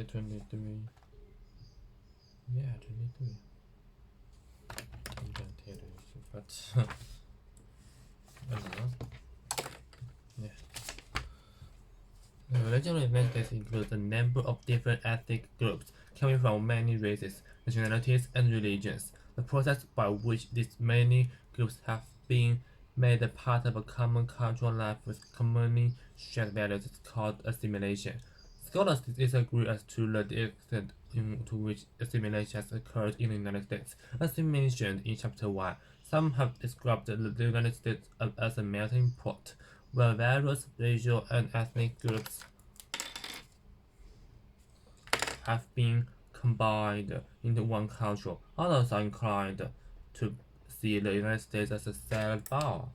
2023. Yeah, 23. You can tell you, but I don't know. Yeah. The regional United States includes a number of different ethnic groups coming from many races, nationalities, and religions. The process by which these many groups have been made a part of a common cultural life with commonly shared values is called assimilation. Scholars disagree as to the extent to which assimilation has occurred in the United States. As we mentioned in Chapter 1, some have described the United States as a melting pot, where various racial and ethnic groups have been combined into one culture. Others are inclined to see the United States as a salad bar,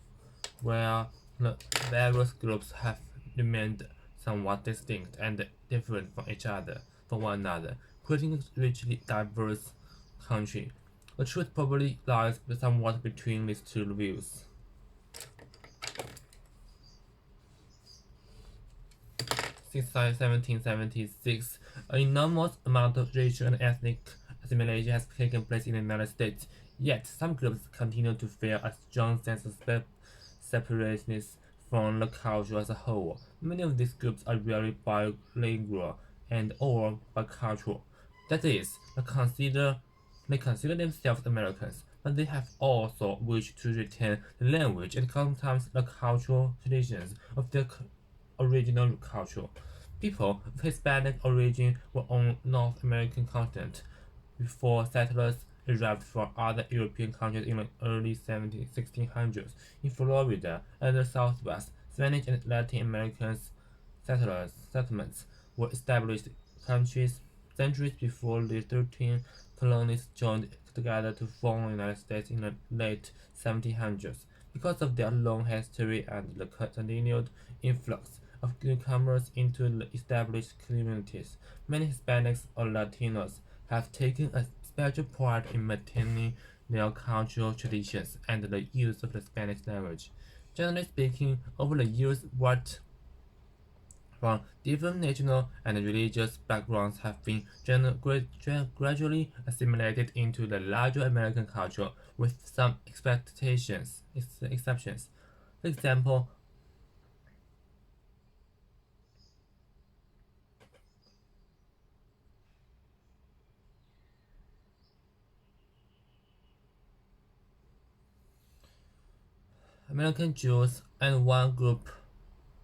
where the various groups have remained somewhat distinct and different from one another, creating a richly diverse country. The truth probably lies somewhat between these two views. Since 1776, an enormous amount of racial and ethnic assimilation has taken place in the United States, yet some groups continue to feel a strong sense of separateness from the culture as a whole. Many of these groups are very bilingual and or bicultural. That is, they consider themselves Americans, but they have also wished to retain the language and sometimes the cultural traditions of their original culture. People of Hispanic origin were on North American continent before settlers arrived from other European countries in the early 1600s. In Florida and the Southwest, Spanish and Latin American settlements were established countries centuries before the 13 colonies joined together to form the United States in the late 1700s. Because of their long history and the continued influx of newcomers into the established communities, many Hispanics or Latinos have taken a special pride in maintaining their cultural traditions and the use of the Spanish language. Generally speaking, over the years, white from different national and religious backgrounds have been gradually assimilated into the larger American culture, with some exceptions. For example, American Jews and one group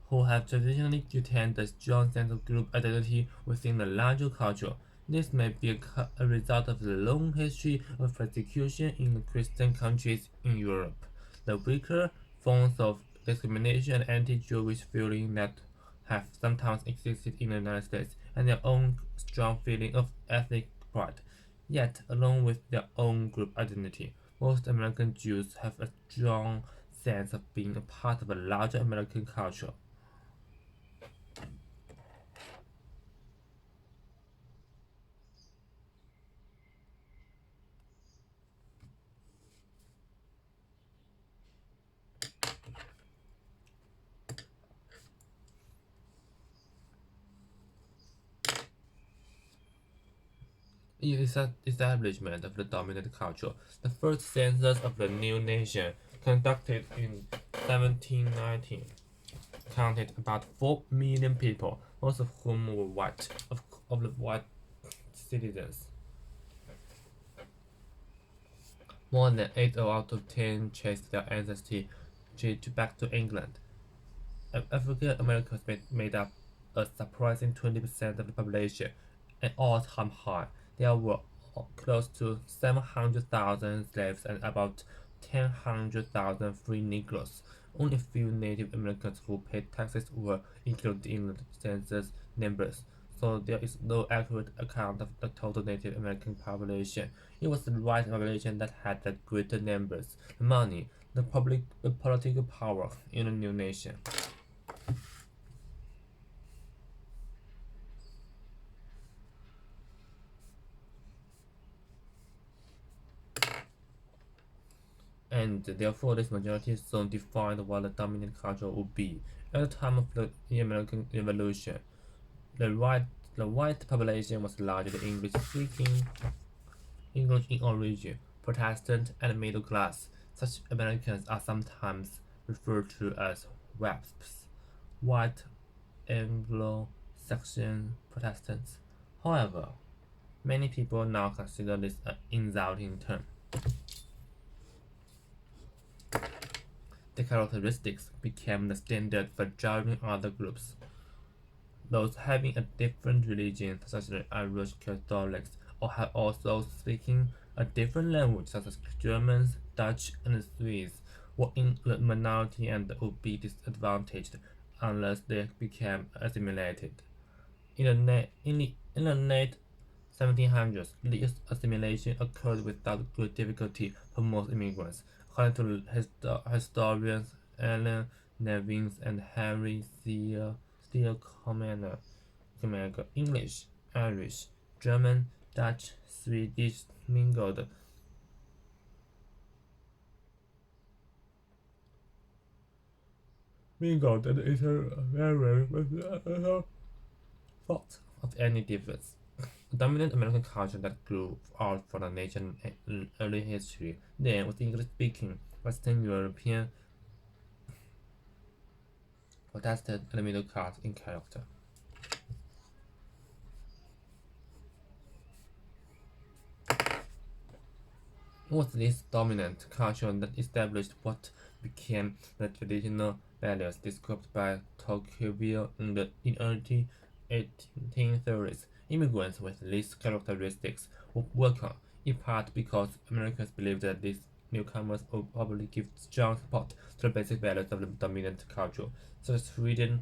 who have traditionally retained a strong sense of group identity within the larger culture. This may be a result of the long history of persecution in the Christian countries in Europe, the weaker forms of discrimination and anti-Jewish feeling that have sometimes existed in the United States, and their own strong feeling of ethnic pride. Yet, along with their own group identity, most American Jews have a strong sense of being a part of a larger American culture. The establishment of the dominant culture, the first census of the new nation, conducted in 1719, counted about 4 million people, most of whom were white, of the white citizens. More than 8 out of 10 traced their ancestry back to England. African Americans made up a surprising 20% of the population, an all-time high. There were close to 700,000 slaves and about 100,000 free Negroes. Only a few Native Americans who paid taxes were included in the census numbers, so there is no accurate account of the total Native American population. It was the white population that had the greater numbers, the money, the political power in the new nation. And therefore this majority soon defined what the dominant culture would be. At the time of the American Revolution, the white The white population was largely English-speaking, English in origin, Protestant, and middle class. Such Americans are sometimes referred to as WASPs, white Anglo-Saxon Protestants. However, many people now consider this an insulting term. The characteristics became the standard for judging other groups. Those having a different religion, such as the Irish Catholics, or have also speaking a different language, such as Germans, Dutch, and Swiss, were in the minority and would be disadvantaged unless they became assimilated. In the late 1700s, this assimilation occurred without great difficulty for most immigrants. According to historians Alan Nevins and Harry Steele Commander, English, Irish, German, Dutch, Swedish mingled and intermarried with thought of any difference. The dominant American culture that grew out from the nation's early history then was English-speaking Western European, Protestant, and middle class in character. It was this dominant culture that established what became the traditional values described by Tocqueville in the early 1830s. Immigrants with these characteristics were welcome, in part because Americans believed that these newcomers would probably give strong support to the basic values of the dominant culture, such as freedom,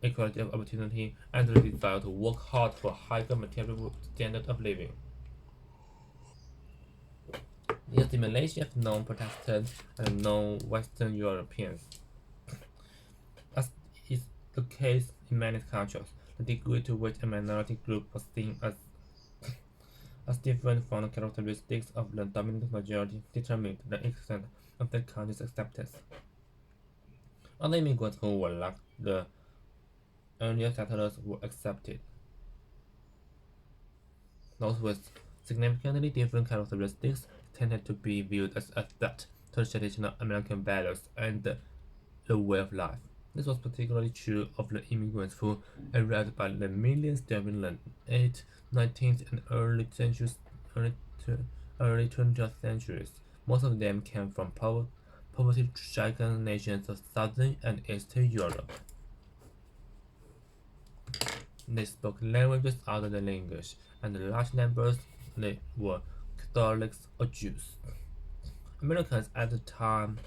equality of opportunity, and the desire to work hard for a higher material standard of living. The assimilation of non-Protestant and non-Western Europeans, as is the case in many cultures, the degree to which a minority group was seen as different from the characteristics of the dominant majority determined the extent of the country's acceptance. Other immigrants who were like the earlier settlers were accepted. Those with significantly different characteristics tended to be viewed as a threat to traditional American values and the way of life. This was particularly true of the immigrants who arrived by the millions during the late 19th and early 20th centuries. Most of them came from poverty-stricken nations of Southern and Eastern Europe. They spoke languages other than English, and in large numbers they were Catholics or Jews. Americans at the time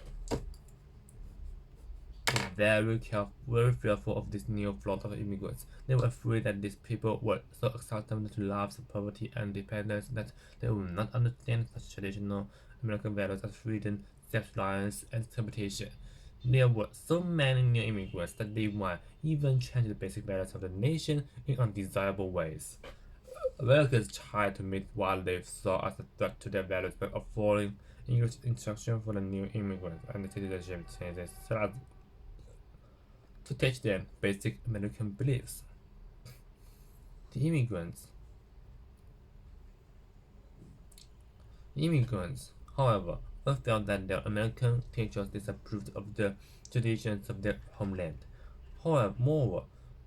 were very fearful of this new flood of immigrants. They were afraid that these people were so accustomed to lives of poverty and dependence that they would not understand such traditional American values as freedom, self-reliance, and competition. There were so many new immigrants that they might even change the basic values of the nation in undesirable ways. Americans tried to meet what they saw as a threat to their values by offering English instruction for the new immigrants and citizenship changes so as to teach them basic American beliefs. The immigrants, however, felt that their American teachers disapproved of the traditions of their homeland. However, moreover,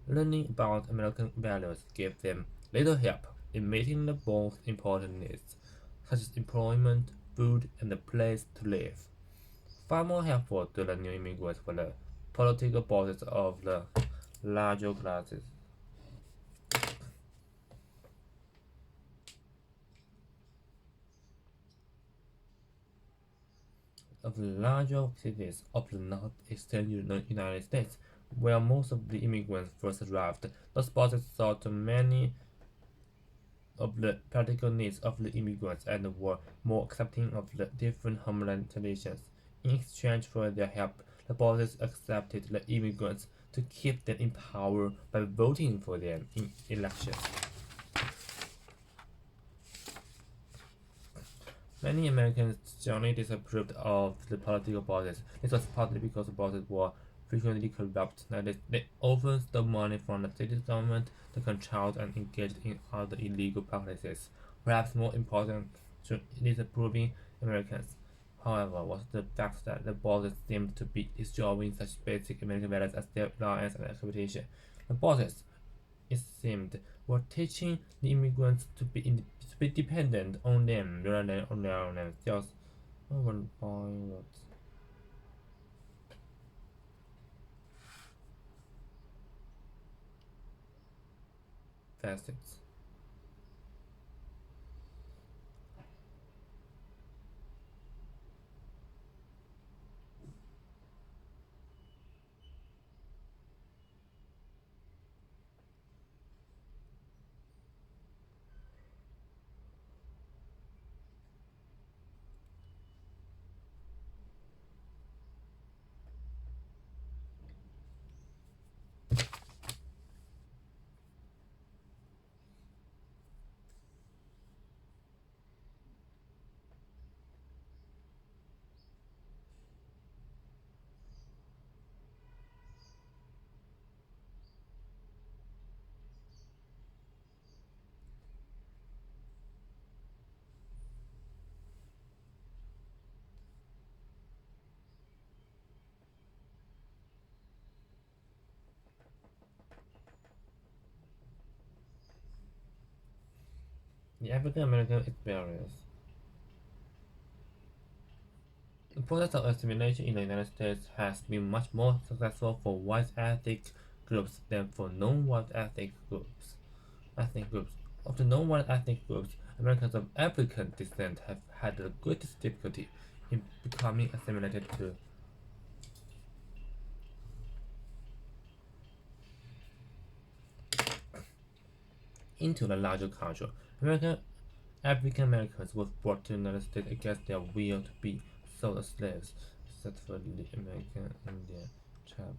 learning about American values gave them little help in meeting the most important needs, such as employment, food, and a place to live. Far more helpful to the new immigrants were the political bosses of the larger classes. Of the larger cities of the northeastern United States, where most of the immigrants first arrived, those bosses saw to many of the practical needs of the immigrants and were more accepting of the different homeland traditions. In exchange for their help, the bosses accepted the immigrants to keep them in power by voting for them in elections. Many Americans strongly disapproved of the political bosses. This was partly because the bosses were frequently corrupt. They often stole money from the state government, they controlled and engaged in other illegal practices. Perhaps more important to disapproving Americans, however, was the fact that the bosses seemed to be destroying such basic American values as self-reliance and expectation. The bosses, it seemed, were teaching the immigrants to be dependent on them rather than on their own themselves. Facets. The African American experience. The process of assimilation in the United States has been much more successful for white ethnic groups than for non-white ethnic groups. Of the non-white ethnic groups, Americans of African descent have had the greatest difficulty in becoming assimilated into the larger culture. African Americans were brought to the United States against their will to be sold as slaves, except for the American Indian tribes.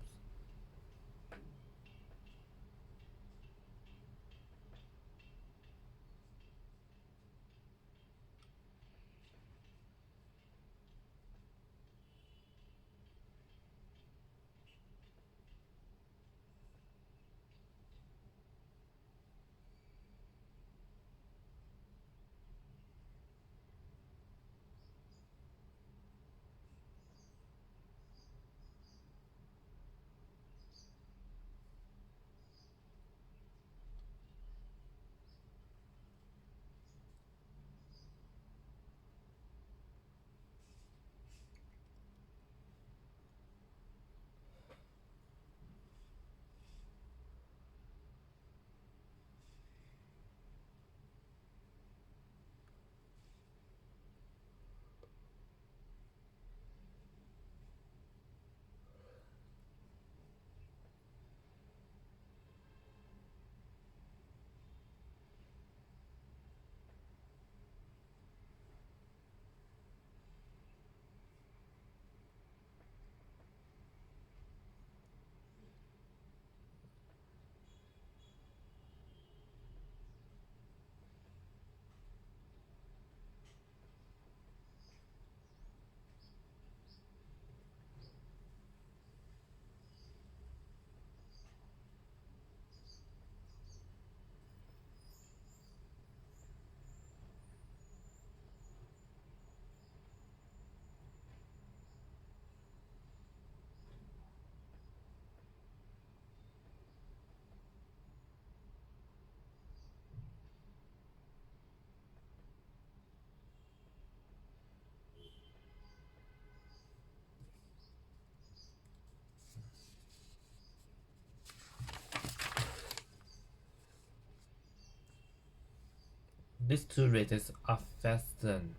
These two races are fastened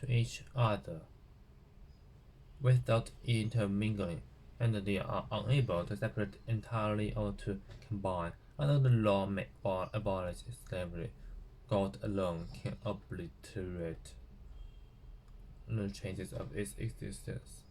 to each other without intermingling, and they are unable to separate entirely or to combine. Although the law may abolish slavery, God alone can obliterate the chances of its existence.